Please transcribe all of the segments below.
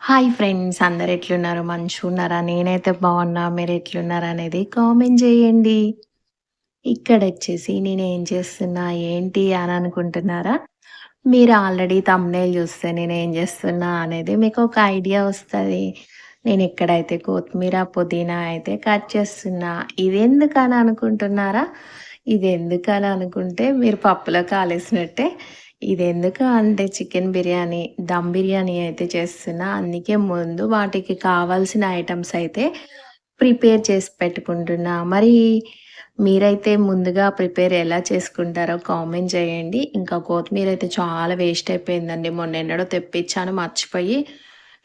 Hi friends, అందరు ఎట్లున్నారు? మంచిగున్నారా? నేనైతే బాగున్నా. మీరు ఎట్లున్నారు అనేది కామెంట్ చేయండి. ఇక్కడొచ్చేసి నేనేం చేస్తున్నా, ఏంటి అని అనుకుంటున్నారా? మీరు ఆల్రెడీ థంబ్‌నెయిల్ చూస్తే నేనేం చేస్తున్నా అనేది మీకు ఒక ఐడియా వస్తది. నేనిక్కడైతే కొత్తిమీర, పుదీనా అయితే కట్ చేస్తున్నా. ఇదెందుకని అనుకుంటున్నారా? ఇదెందుకని అనుకుంటే మీరు పప్పులో కాలేసినట్టే. ఇదెందుకు అంటే చికెన్ బిర్యానీ, దమ్ బిర్యానీ అయితే చేస్తున్నా. అందుకే ముందు వాటికి కావాల్సిన ఐటెమ్స్ అయితే ప్రిపేర్ చేసి పెట్టుకుంటున్నా. మరి మీరైతే ముందుగా ప్రిపేర్ ఎలా చేసుకుంటారో కామెంట్ చేయండి. ఇంకా కొత్తిమీర అయితే చాలా వేస్ట్ అయిపోయిందండి. మొన్నెన్నడో తెప్పించాను మర్చిపోయి.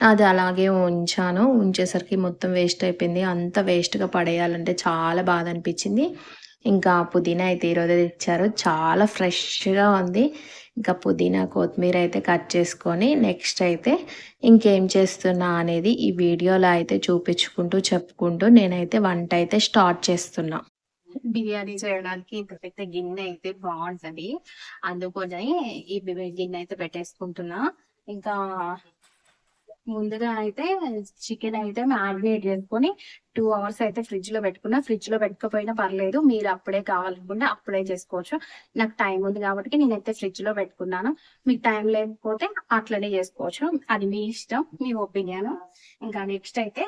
అది అలాగే ఉంచాను. ఉంచేసరికి మొత్తం వేస్ట్ అయిపోయింది. అంత వేస్ట్‌గా పడేయాలంటే చాలా బాధ అనిపించింది. ఇంకా పుదీనా అయితే ఈరోజే తెచ్చారు. చాలా ఫ్రెష్‌గా ఉంది. ఇంకా పుదీనా, కొత్తిమీర అయితే కట్ చేసుకొని నెక్స్ట్ అయితే ఇంకేం చేస్తున్నా అనేది ఈ వీడియోలో అయితే చూపించుకుంటూ, చెప్పుకుంటూ నేనైతే వంట అయితే స్టార్ట్ చేస్తున్నా. బిర్యానీ చేయడానికి ఇంత పెద్ద గిన్నె అయితే బావుంటది. అందుకని ఈ గిన్నె అయితే పెట్టేసుకుంటున్నా. ఇంకా ముందుగా అయితే చికెన్ అయితే మ్యారినేట్ చేసుకొని 2 అవర్స్ అయితే ఫ్రిడ్జ్‌లో పెట్టుకున్నా. ఫ్రిడ్జ్‌లో పెట్టకపోయినా పర్లేదు. మీరు అప్పుడే కావాలనుకుంటే అప్పుడే చేసుకోవచ్చు. నాకు టైం ఉంది కాబట్టి నేనైతే ఫ్రిడ్జ్‌లో పెట్టుకున్నాను. మీకు టైం లేకపోతే అట్లనే చేసుకోవచ్చు. అది మీ ఇష్టం. మీ ఒపీనియన్. ఇంకా నెక్స్ట్ అయితే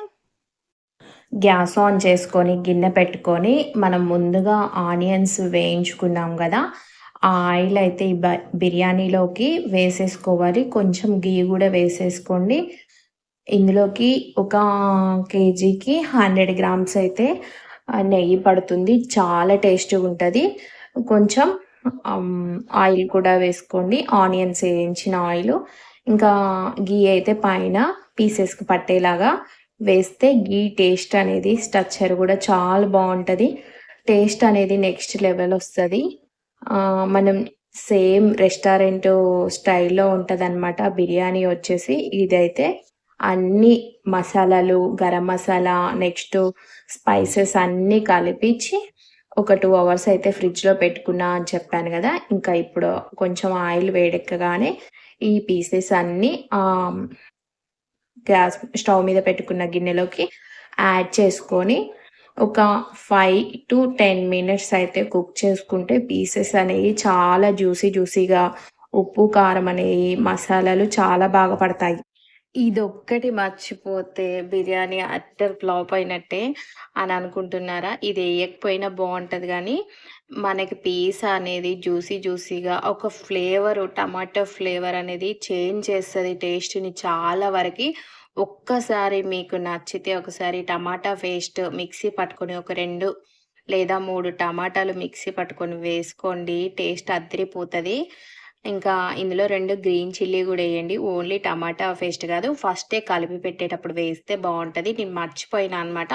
గ్యాస్ ఆన్ చేసుకొని, గిన్నె పెట్టుకొని, మనం ముందుగా ఆనియన్స్ వేయించుకున్నాం గదా! ఆ ఆయిల్ అయితే ఈ బిర్యానీలోకి వేసేసుకోవాలి. కొంచెం ఘీ గూడా వేసేసుకోండి. ఇందులోకి ఒక కేజీకి 100 గ్రామ్స్ అయితే నెయ్యి పడుతుంది. చాలా టేస్టీగుంటది. కొంచెం ఆయిల్ కూడా వేసుకోండి. ఆనియన్స్ వేయించిన ఆయిలు. ఇంకా ఘీ అయితే పైన పీసెస్‌కి పట్టేలాగా వేస్తే ఘీ టేస్ట్ అనేది స్ట్రక్చర్ గూడా చాలా బావుంటది. టేస్ట్ అనేది నెక్స్ట్ లెవెల్ ఒస్తది. మనం సేమ్ రెస్టారెంటు స్టైల్‌లో ఉంటదనమాట బిర్యానీ వచ్చేసి. ఇదైతే అన్ని మసాలాలు, గరం మసాలా, నెక్స్టు స్పైసెస్ అన్నీ కలిపిచ్చి ఒక 2 అవర్స్ అయితే ఫ్రిడ్జ్‌లో పెట్టుకున్నా అని చెప్పాను గదా! ఇంకా ఇప్పుడు కొంచెం ఆయిల్ వేడెక్కగానే ఈ పీసెస్ అన్నీ గ్యాస్ స్టవ్ మీద పెట్టుకున్న గిన్నెలోకి యాడ్ చేసుకొని ఒక 5-10 మినిట్స్ అయితే కుక్ చేసుకుంటే పీసెస్ అనేవి చాలా జ్యూసీగా ఉప్పు, కారం అనేవి మసాలాలు చాలా బాగా పడతాయి. ఇదొక్కటి మర్చిపోతే బిర్యానీ అట్టర్ ఫ్లాప్ అయినట్టే అని అనుకుంటున్నారా? ఇది ఎయకపోయినా బావుంటది గానీ, మనకి పీస్ అనేది జ్యూసీగా ఒక ఫ్లేవరు టమాటో ఫ్లేవర్ అనేది చేంజ్ చేస్తది టేస్ట్‌ని చాలా వరకి. ఒక్కసారి మీకు నచ్చితే ఒకసారి టమాటా పేస్ట్ మిక్సీ పట్టుకొని ఒక 2 లేదా 3 టమాటాలు మిక్సీ పట్టుకొని వేసుకోండి. టేస్ట్ అదిరిపోతది. ఇంకా ఇందులో 2 గ్రీన్ చిల్లీ గూడా ఎయండి. ఓన్లీ టమాటా పేస్ట్ గాదు. ఫస్టే కలిపి పెట్టేటప్పుడు వేస్తే బావుంటది. నేను మర్చిపోయినా అనమాట.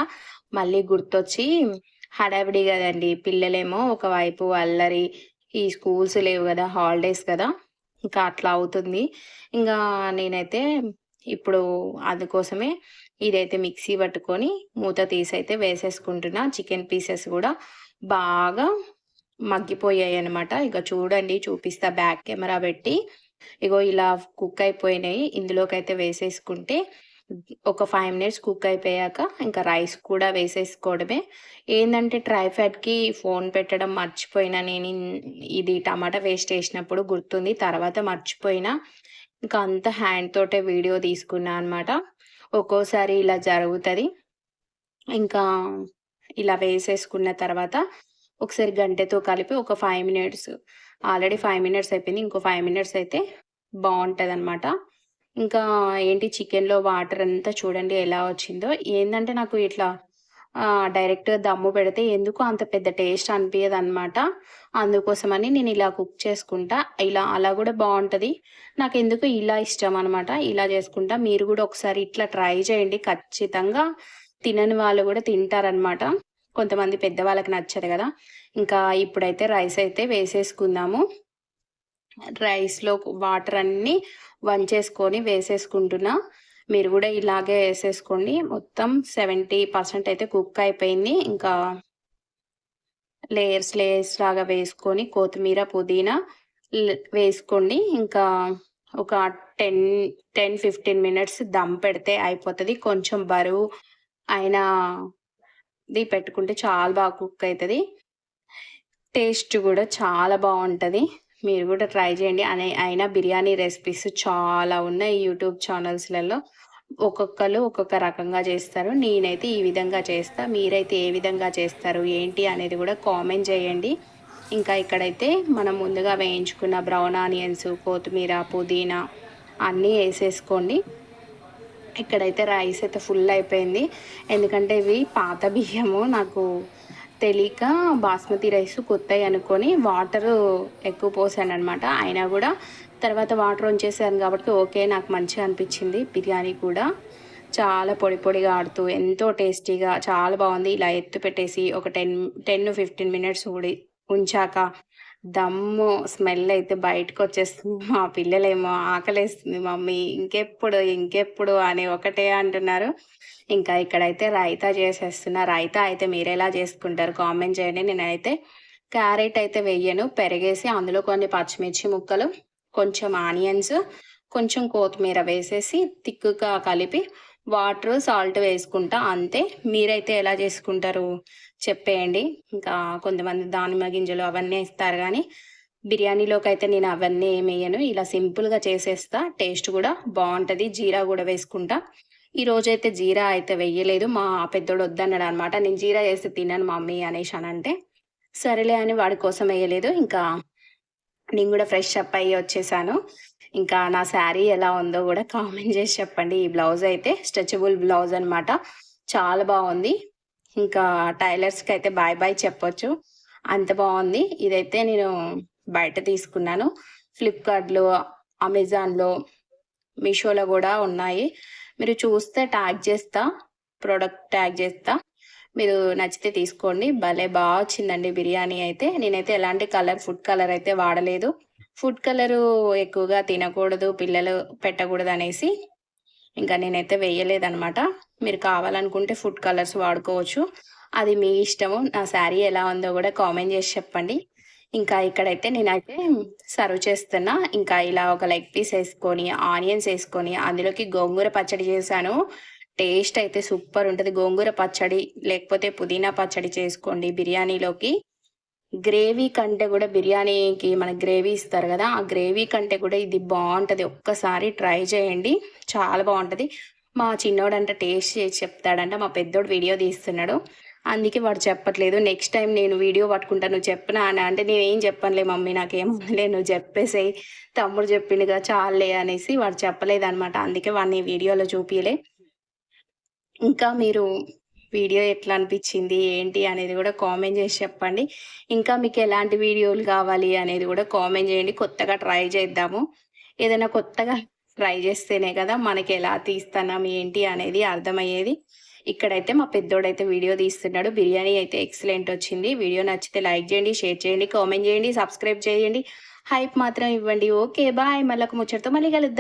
మళ్ళీ గుర్తొచ్చి హడావిడి గదండీ! పిల్లలేమో ఒకవైపు అల్లరి, ఈ స్కూల్స్ లేవు గదా! హాలిడేస్ కదా! ఇంకా అట్లా అవుతుంది. ఇంగా నేనైతే ఇప్పుడు అందుకోసమే ఇదైతే మిక్సీ పట్టుకొని మూత తీసైతే వేసేసుకుంటున్నా. చికెన్ పీసెస్ గూడా బాగా మగ్గిపోయాయనమాట. ఇక చూడండి చూపిస్తా బ్యాక్ కెమెరా పెట్టి. ఇగో ఇలా కుక్ అయిపోయినాయి. ఇందులోకైతే వేసేసుకుంటే ఒక 5 మినిట్స్ కుక్ అయిపోయాక ఇంకా రైస్ కూడా వేసేసుకోవడమే. ఏందంటే ట్రై ఫ్యాట్‌కి ఫోన్ పెట్టడం మర్చిపోయినా నేను ఇది టమాటా పేస్ట్ ఏసినప్పుడు గుర్తుంది. తర్వాత మర్చిపోయినా. ఇంకా అంతా హ్యాండ్ తోటే వీడియో తీసుకున్నా అనమాట. ఒక్కోసారి ఇలా జరుగుతది. ఇంకా ఇలా వేసేసుకున్న తర్వాత ఒకసారి గంటెతో కలిపి ఒక 5 మినిట్స్ ఆల్రెడీ 5 మినిట్స్ అయిపోయింది. ఇంకో 5 మినిట్స్ అయితే బావుంటదనమాట. ఇంకా ఏంటి చికెన్‌లో వాటర్ అంతా చూడండి ఎలా వచ్చిందో. ఏందంటే నాకు ఇట్లా డైరెక్ట్‌గా దమ్ము పెడితే ఎందుకో అంత పెద్ద టేస్ట్ అనిపియదనమాట. అందుకోసమని నేను ఇలా కుక్ చేసుకుంటా. అలా గూడా బావుంటది. నాకెందుకో ఇలా ఇష్టమనమాట. ఇలా చేసుకుంటా. మీరు గూడా ఒకసారి ఇట్లా ట్రై చేయండి. ఖచ్చితంగా తినని వాళ్ళు గూడా తింటారనమాట. కొంతమంది పెద్దవాళ్ళకి నచ్చదు గదా! ఇంకా ఇప్పుడైతే రైస్ అయితే వేసేసుకుందాము. రైస్‌లో వాటర్ అన్నీ వంచేసుకొని వేసేసుకుంటున్నా. మీరు గూడా ఇలాగే ఏసేసుకోండి. మొత్తం 70% అయితే కుక్ అయిపోయింది. ఇంకా లేయర్స్ లాగా వేసుకొని కొత్తిమీర, పుదీనా వేసుకోండి. ఇంకా ఒక 10, 15 మినిట్స్ దమ్ పెడితే అయిపోతది. కొంచెం బరువు అయినది పెట్టుకుంటే చాలా బాగా కుక్ అయితది. టేస్ట్ గూడా చాలా బావుంటది. మీరు గూడా ట్రై చేయండి. అయినా బిర్యానీ రెసిపీస్ చాలా ఉన్నాయి యూట్యూబ్ ఛానల్స్‌లలో. ఒక్కొక్కళ్ళు ఒక్కొక్క రకంగా చేస్తారు. నేనైతే ఈ విధంగా చేస్తా. మీరైతే ఏ విధంగా చేస్తారు, ఏంటి అనేది గూడా కామెంట్ చేయండి. ఇంకా ఇక్కడైతే మనం ముందుగా వేయించుకున్న బ్రౌన్ ఆనియన్స్, కొత్తిమీర, పుదీనా అన్నీ ఏసేసుకోండి. ఇక్కడైతే రైస్ అయితే ఫుల్ అయిపోయింది. ఎందుకంటే ఇవి పాత బియ్యము నాకు తెలీక బాస్మతి రైస్ కొత్తయి అనుకోని వాటరు ఎక్కువ పోసాననమాట. అయినా గూడా తర్వాత వాటర్ వంచేసాను కాబట్టి ఓకే. నాకు మంచిగా అనిపిచ్చింది. బిర్యానీ కూడా చాలా పొడి పొడిగా ఆడుతూ ఎంతో టేస్టీగా చాలా బావుంది. ఇలా ఎత్తి పెట్టేసి ఒక 10-15 మినిట్స్ ఉంచాక దమ్ము స్మెల్ అయితే బయటకొచ్చేస్తుంది. మా పిల్లలేమో "ఆకలేస్తుంది మమ్మీ ఇంకెప్పుడు, ఇంకెప్పుడు" అని ఒకటే అంటున్నారు. ఇంకా ఇక్కడైతే రైతా చేసేస్తున్నా. రైతా అయితే మీరెలా చేసుకుంటారు కామెంట్ చేయండి. నేనైతే క్యారెట్ అయితే వెయ్యను. పెరుగేసి అందులో కొన్ని పచ్చిమిర్చి ముక్కలు, కొంచెం ఆనియన్స్, కొంచెం కొత్తిమీర వేసేసి థిక్‌గా కలిపి వాటర్, సాల్ట్ వేసుకుంటా అంతే. మీరైతే ఎలా చేసుకుంటారు చెప్పేయండి. ఇంకా కొంతమంది దానిమ్మ గింజలు అవన్నీ ఏస్తారు గానీ, బిర్యానీలోకైతే నేను అవన్నీ ఏమెయ్యను. ఇలా సింపుల్‌గా చేసేస్తా. టేస్ట్ గూడా బావుంటది. జీరా గూడా వేసుకుంటా. ఈరోజైతే జీరా అయితే వెయ్యలేదు. మా పెద్దోడు వద్దన్నాడనమాట. నేను జీరా ఏస్తే తినను మమ్మీ అనేసనంటే, సరేలే అని వాడి కోసం ఎయలేదు. ఇంకా నేను గూడా ఫ్రెష్ అప్ అయ్యి వచ్చేసాను. ఇంకా నా శారీ ఎలా ఉందో గూడా కామెంట్ జేసి చెప్పండి. ఈ బ్లౌజ్ అయితే స్ట్రెచబుల్ బ్లౌజ్ అనమాట. చాలా బావుంది. ఇంకా టైలర్స్‌కైతే బాయ్ బాయ్ చెప్పొచ్చు. అంత బావుంది. ఇదైతే నేను బయట తీసుకున్నాను. ఫ్లిప్‌కార్ట్‌లో, అమెజాన్‌లో, మీషోలో గూడా ఉన్నాయి. మీరు చూస్తే ట్యాగ్ చేస్తా. ప్రొడక్ట్ ట్యాగ్ చేస్తా. మీరు నచ్చితే తీసుకోండి. భలే వచ్చిందండి బిర్యానీ అయితే. నేనైతే ఎలాంటి ఫుడ్ కలర్ అయితే వాడలేదు. ఫుడ్ కలరు ఎక్కువగా తినకూడదు, పిల్లలు పెట్టకూడదనేసి ఇంకా నేనైతే వేయలేదనమాట. మీరు కావాలనుకుంటే ఫుడ్ కలర్స్ వాడుకోవచ్చు. అది మీ ఇష్టము. నా శారీ ఎలా ఉందో గూడా కామెంట్ చేసి చెప్పండి. ఇంకా ఇక్కడైతే నేనైతే సర్వ్ చేస్తున్నా. ఇంకా ఇలా ఒక లెగ్ పీస్ ఏసుకొని, ఆనియన్స్ ఏసుకొని, అందులోకి గోంగూర పచ్చడి చేశాను. టేస్ట్ అయితే సూపర్ ఉంటది. గోంగూర పచ్చడి లేకపోతే పుదీనా పచ్చడి చేసుకోండి బిర్యానీలోకి. గ్రేవీ కంటే గూడా బిర్యానీకి మనకి గ్రేవీ ఇస్తారు గదా! ఆ గ్రేవీ కంటే కూడా ఇది బావుంటది. ఒక్కసారి ట్రై చేయండి. చాలా బావుంటది. మా చిన్నోడంట టేస్ట్ చేసి చెప్తాడంట. మా పెద్దోడు వీడియో తీస్తున్నాడు. అందుకే వాడు చెప్పట్లేదు. నెక్స్ట్ టైమ్ నేను వీడియో పట్టుకుంటా నువ్వు చెప్పు నాన్న అంటే, నేనేం చెప్పనులే మమ్మీ నాకేమొద్దులే నువ్వు చెప్పేసేయి. తమ్ముడు చెప్పిండుగా చాలులే అనేసి వాడు చెప్పలేదనమాట. అందుకే వాడిని వీడియోలో చూపియలే. ఇంకా మీరు వీడియో ఎట్లా అనిపిచ్చింది, ఏంటి అనేది గూడా కామెంట్ జేసి చెప్పండి. ఇంకా మీకెలాంటి వీడియోలు కావాలి అనేది గూడా కామెంట్ జేయండి. కొత్తగా ట్రై చేద్దాము. ఏదైనా కొత్తగా ట్రై జేస్తేనే గదా మనకెలా తీస్తన్నాం, ఏంటి అనేది అర్థమయ్యేది. ఇక్కడైతే మా పెద్దోడైతే వీడియో తీస్తున్నాడు. బిర్యానీ అయితే ఎక్సలెంట్ వచ్చింది. వీడియో నచ్చితే లైక్ జేయండి, షేర్ చేయండి, కామెంట్ జేయండి, సబ్స్క్రైబ్ చేయండి. హైప్ మాత్రం ఇవ్వండి. ఓకే. బాయ్. మళ్ళొక ముచ్చటతో మళ్ళీ కలుద్దాం.